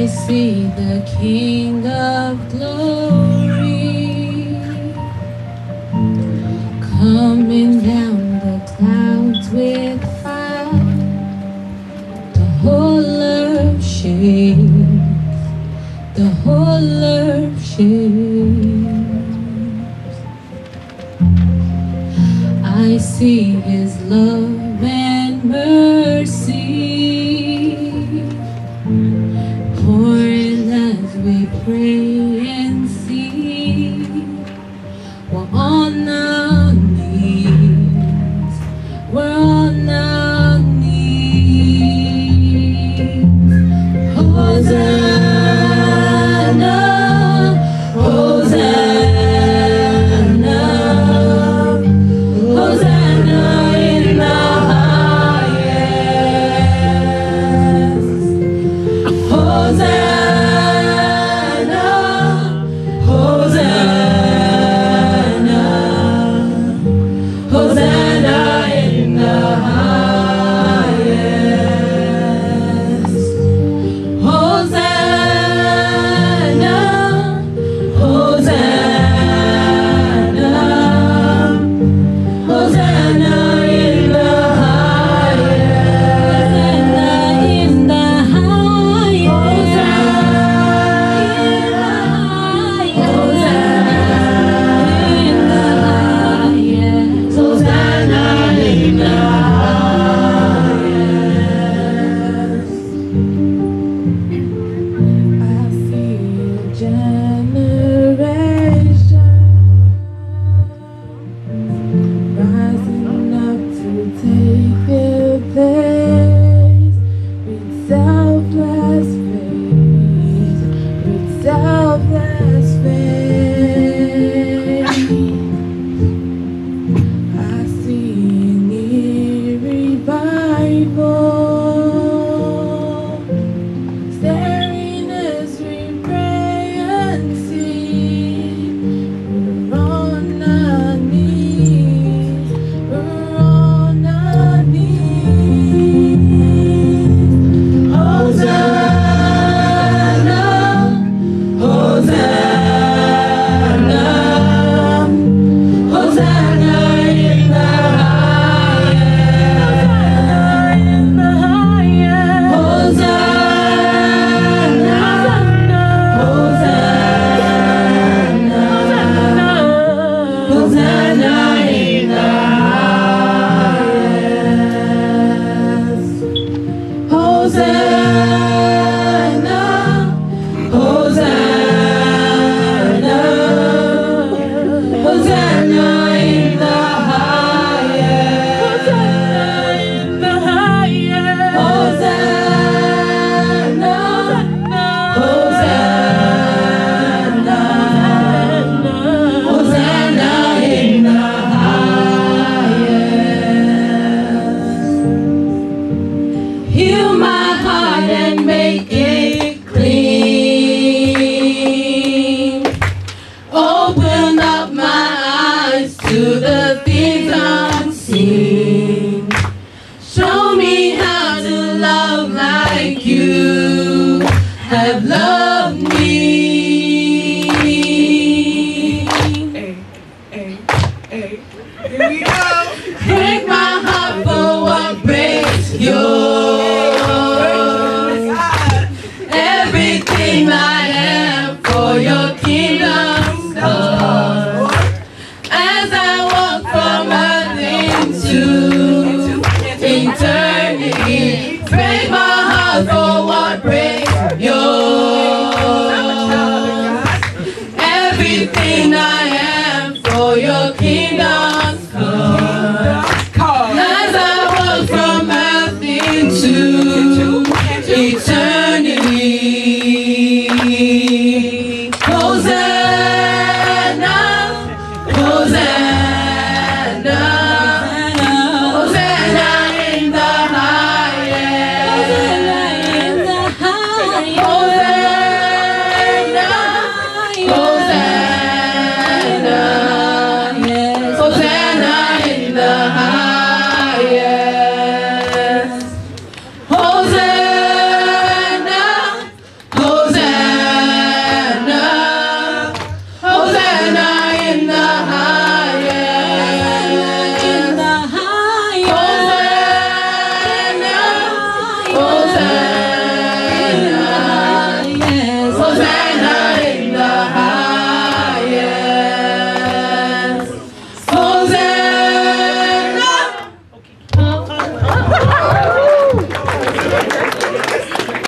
I see the King of Glory coming down the clouds with fire. The whole earth shakes, the whole earth shakes. I see His love and mercy pouring as we pray and see. We're on our knees, we're on our knees. Hosanna, Hosanna, Hosanna in the highest. Hosanna, Hosanna, Hosanna in the highest. Hosanna, Hosanna, Hosanna in the highest. In the highest. Hosanna in the highest. I see a generation rising up to take their place with selfless faith, with selfless faith. I see an eerie revival staring as we pray and sing. We're on our knees, we're on our knees. Hosanna, Hosanna, Hosanna in the highest. Hosanna, Hosanna, Hosanna in the highest. Hosanna, Hosanna, Hosanna in the highest. Hosanna, Hosanna, Hosanna in the highest. Heal my heart and make it clean. Open up my eyes to the things unseen. Show me how to love like you have loved me. Here we go. Break my heart for what breaks yours. Everything I am for your kingdom's cause. As I walk from earth into eternity, break my heart for what breaks yours. Everything I am for your kingdom's cause. As I walk from earth into eternity.